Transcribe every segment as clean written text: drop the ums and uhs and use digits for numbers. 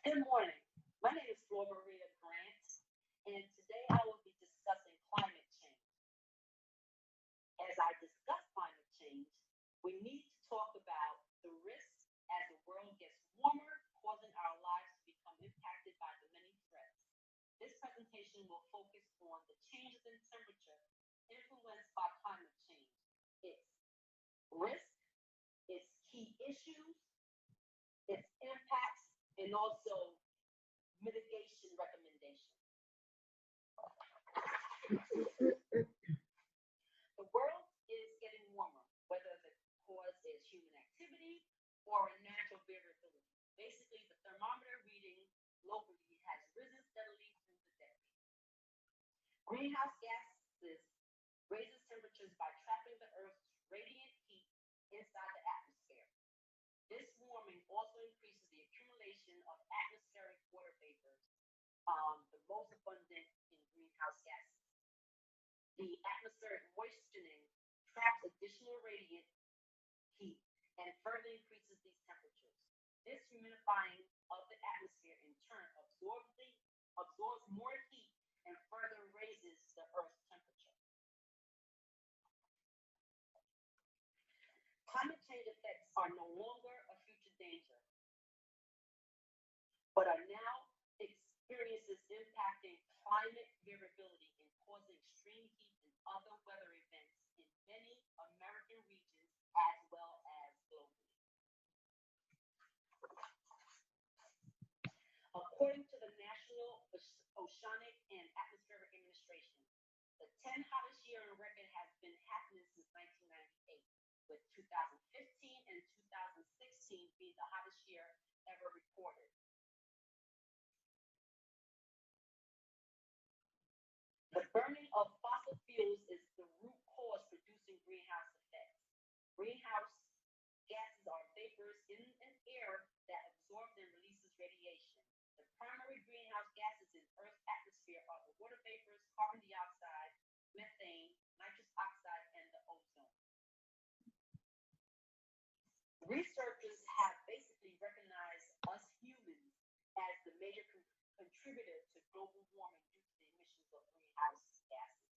Good morning. My name is Flor-Maria and today I will be discussing climate change. As I discuss climate change, we need to talk about the risks as the world gets warmer, causing our lives to become impacted by the many threats. This presentation will focus on the changes in temperature influenced by climate change, its risk, its key issues, its impacts, and also mitigation recommendations. The world is getting warmer, whether the cause is human activity or a natural variability. Basically, the thermometer reading locally has risen steadily through the decades. Greenhouse gases raises temperatures by trapping the Earth's radiant heat inside the atmosphere. This warming also increases the accumulation of atmospheric water vapors, the most abundant in greenhouse gases. The atmospheric moistening traps additional radiant heat and further increases these temperatures. This humidifying of the atmosphere in turn absorbs more heat and further raises the Earth's temperature. Climate change effects are no longer a future danger, but are now experiences impacting climate variability and causing extreme heat and other weather events in many American regions as well as globally. According to the National Oceanic and Atmospheric Administration, the 10 hottest year on record has been happening since 1998, with 2015 and 2016 being the hottest year ever recorded. The burning of fossil fuels is the root cause producing greenhouse effects. Greenhouse gases are vapors in an air that absorbs and releases radiation. The primary greenhouse gases in Earth's atmosphere are the water vapors, carbon dioxide, methane, nitrous oxide, and the ozone. Researchers have basically recognized us humans as the major contributor to global warming due to the emissions of greenhouse gases.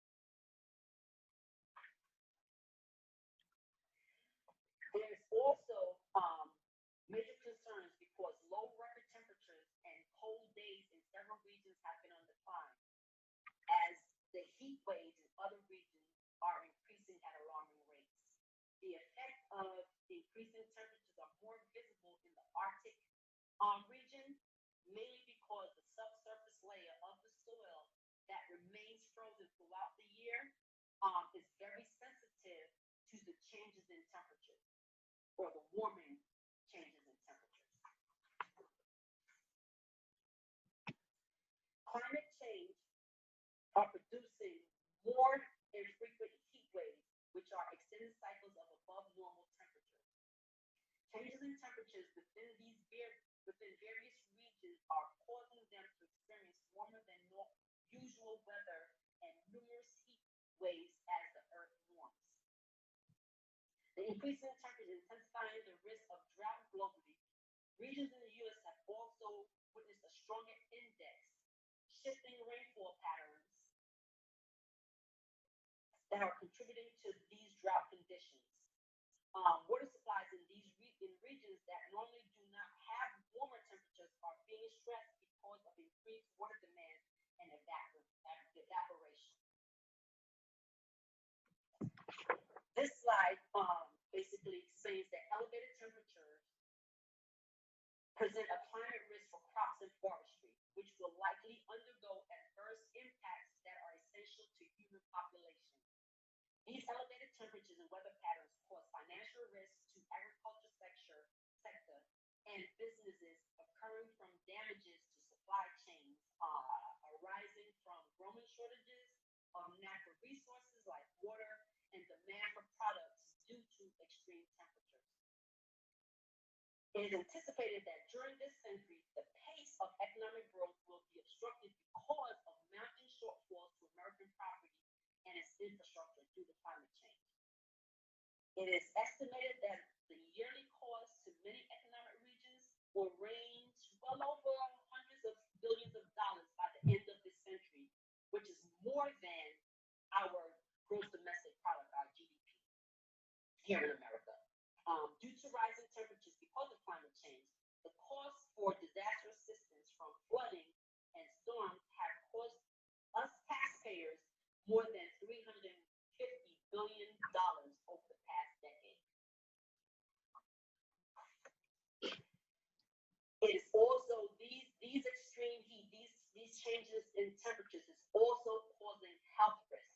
There's also major concerns because low record temperatures and cold days in several regions have been on decline, as the heat waves in other regions are increasing at alarming rates. The effect of increasing temperatures are more visible in the Arctic region, mainly because the subsurface layer of the soil that remains frozen throughout the year is very sensitive to the changes in temperature or the warming changes in temperatures. Climate change are producing more and frequent heat waves, which are extended cycles of above normal temperatures. Changes in temperatures within various regions are causing them to experience warmer than usual weather and numerous heat waves as the Earth warms. The increase in temperature is intensifying the risk of drought globally. Regions in the U.S. have also witnessed a stronger index, shifting rainfall patterns that are contributing to these drought conditions. Water supplies in regions that normally do not have warmer temperatures are being stressed because of increased water demand and evaporation. This slide basically explains that elevated temperatures present a climate risk for crops and forestry, which will likely undergo adverse impacts that are essential to human population. These elevated temperatures and weather patterns cause financial risks to agriculture sector and businesses occurring from damages to supply chains arising from growing shortages of natural resources like water and demand for products due to extreme temperatures. It is anticipated that during this century, the pace of economic growth will be obstructed because of mounting shortfalls to American property and its infrastructure due to climate change. It is estimated that the yearly cost to many economic regions will range well over Due to rising temperatures because of climate change, the cost for disaster assistance from flooding and storms have cost us taxpayers more than $350 billion over the past decade. It is also these extreme heat, these changes in temperatures is also causing health risks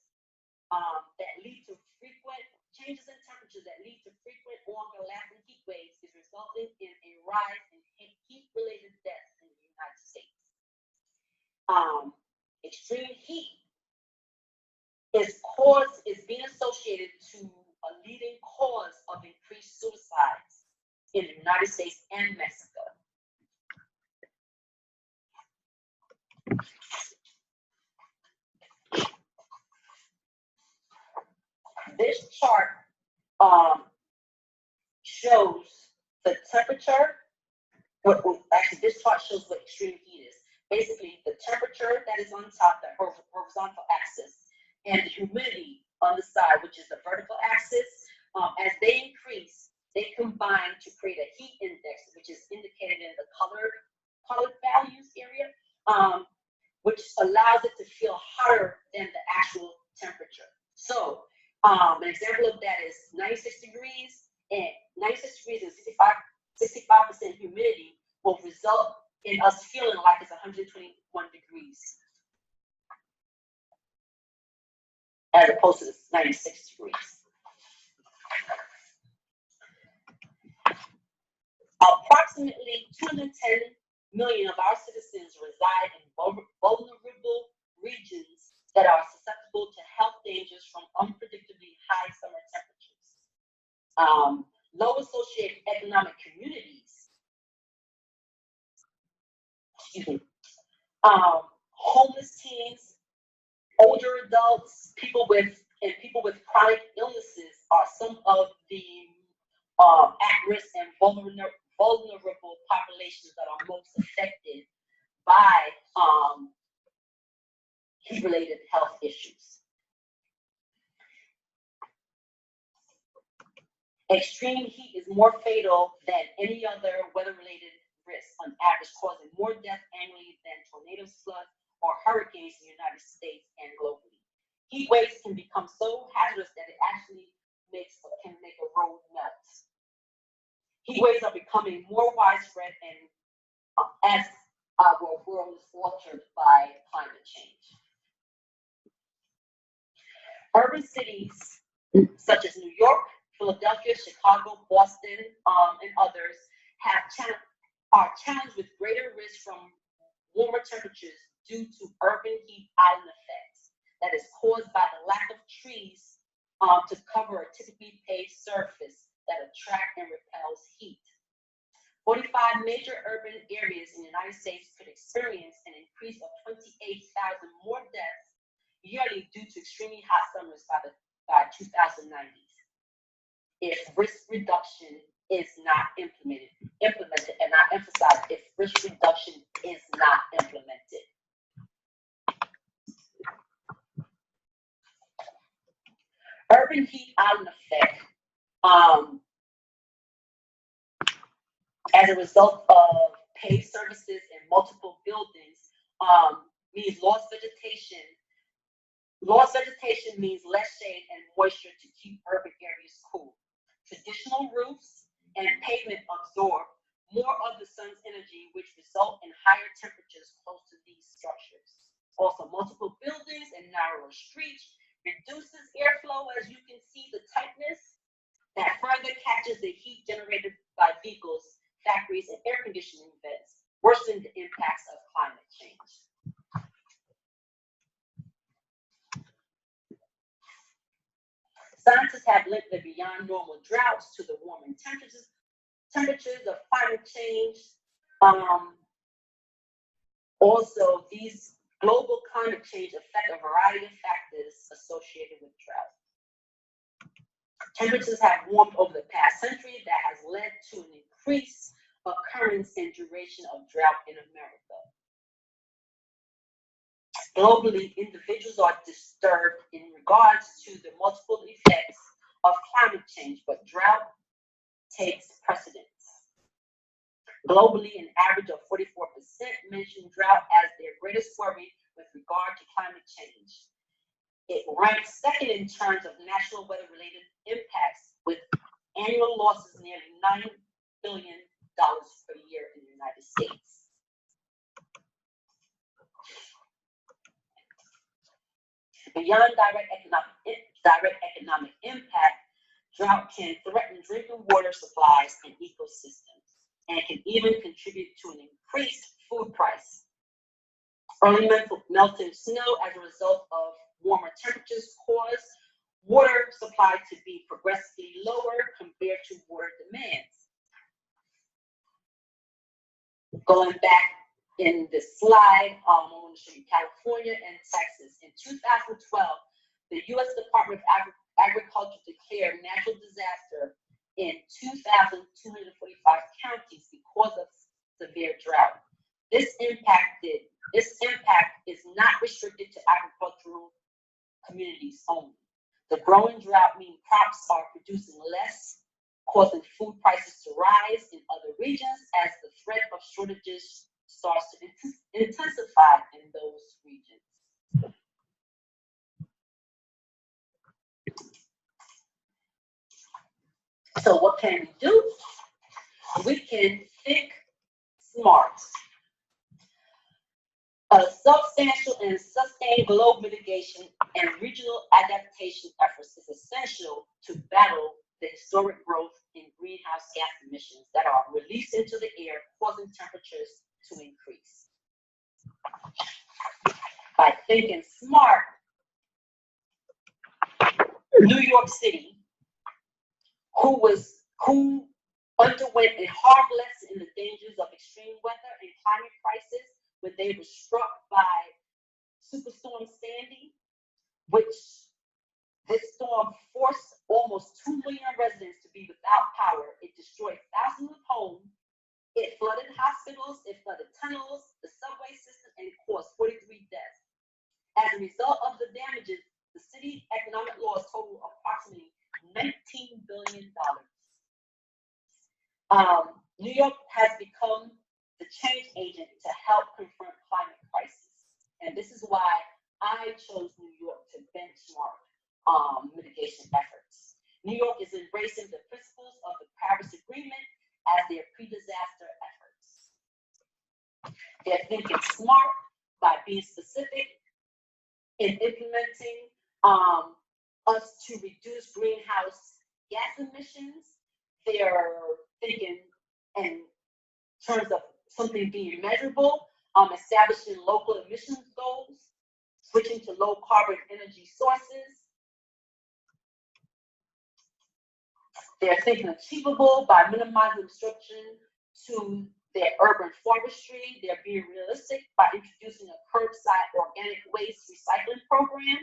that lead to frequent changes in temperatures that lead to frequent longer lasting heat waves is resulting in a rise in heat-related deaths in the United States. Extreme heat is being associated to a leading cause of increased suicides in the United States and Mexico. This chart shows the temperature. Actually, this chart shows what extreme heat is. Basically, the temperature that is on top, the horizontal axis, and the humidity on the side, which is the vertical axis. As they increase, they combine to create a heat index, which is indicated in the colored values area, which allows it to feel hotter than the actual temperature. So an example of that is 96 degrees and 65% humidity will result in us feeling like it's 121 degrees as opposed to 96 degrees. Approximately 210 million of our citizens reside in vulnerable regions that are susceptible to health dangers from unpredictably high summer temperatures. Low associated economic communities, homeless teens, older adults, people with chronic illnesses are some of the at-risk and vulnerable populations that are most affected by heat-related health issues. Extreme heat is more fatal than any other weather-related risk, on average, causing more deaths annually than tornadoes, floods, or hurricanes in the United States and globally. Heat waves can become so hazardous that it actually can make a road melt. Heat waves are becoming more widespread and as our world is altered by climate change. Urban cities such as New York, Philadelphia, Chicago, Boston, and others are challenged with greater risk from warmer temperatures due to urban heat island effects that is caused by the lack of trees to cover a typically paved surface that attract and repels heat. 45 major urban areas in the United States could experience an increase of 28,000 more deaths yearly due to extremely hot summers by 2090s if risk reduction is not implemented, and I emphasize if risk reduction is not implemented. Urban heat island effect, as a result of paved surfaces and multiple buildings, means lost vegetation. Lost vegetation means less shade and moisture to keep urban areas cool. Traditional roofs and pavement absorb more of the sun's energy, which result in higher temperatures close to these structures. Also, multiple buildings and narrower streets reduces airflow, as you can see the tightness that further catches the heat generated by vehicles, factories, and air conditioning vents, worsening the impacts of climate change. Scientists have linked the beyond normal droughts to the warming temperatures of climate change. Also, these global climate change affect a variety of factors associated with drought. Temperatures have warmed over the past century that has led to an increased occurrence and duration of drought in America. Globally, individuals are disturbed in regards to the multiple effects of climate change, but drought takes precedence. Globally, an average of 44% mention drought as their greatest worry with regard to climate change. It ranks second in terms of national weather-related impacts, with annual losses nearly $9 billion per year in the United States. Beyond direct economic impact, drought can threaten drinking water supplies and ecosystems, and can even contribute to an increased food price. Early melting snow as a result of warmer temperatures cause water supply to be progressively lower compared to water demands. Going back in this slide, I want to show you California and Texas. In 2012, the U.S. Department of Agriculture declared natural disaster in 2,245 counties because of severe drought. This impact is not restricted to agricultural communities only. The growing drought means crops are producing less, causing food prices to rise in other regions as the threat of shortages starts to intensify in those regions. So what can we do? We can think smart. A substantial and sustained global mitigation and regional adaptation efforts is essential to battle the historic growth in greenhouse gas emissions that are released into the air, causing temperatures to increase. By thinking smart, New York City, who underwent a hard lesson in the dangers of extreme weather and climate crisis when they were struck by Superstorm Sandy, which this storm forced almost 2 million residents to be without power. It destroyed thousands of homes. It flooded hospitals, it flooded tunnels, the subway system, and it caused 43 deaths. As a result of the damages, the city economic loss totaled approximately $19 billion. New York has become the change agent to help confront climate crisis. And this is why I chose New York to benchmark mitigation efforts. New York is embracing the principles of the Paris Agreement as their pre-disaster efforts. They're thinking smart by being specific in implementing us to reduce greenhouse gas emissions. They're thinking in terms of something being measurable, establishing local emissions goals, switching to low carbon energy sources. They're thinking achievable by minimizing obstruction to their urban forestry. They're being realistic by introducing a curbside organic waste recycling program.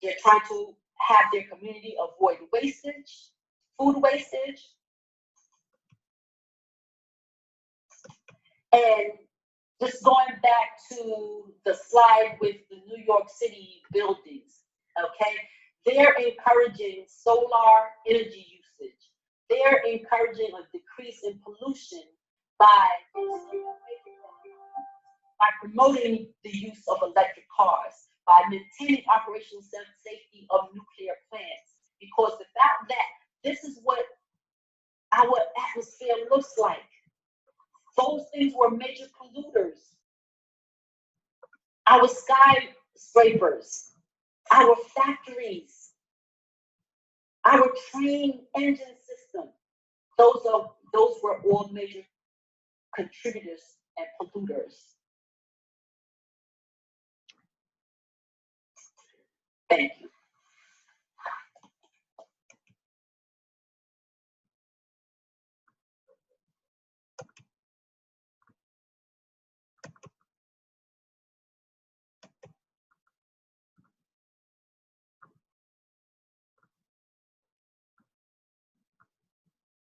They're trying to have their community avoid wastage, food wastage. And just going back to the slide with the New York City buildings, okay? They're encouraging solar energy usage. They're encouraging a decrease in pollution by promoting the use of electric cars, by maintaining operational safety of nuclear plants. Because without that, this is what our atmosphere looks like. Those things were major polluters. Our skyscrapers, our factories, our train engine system, those were all major contributors and polluters. Thank you.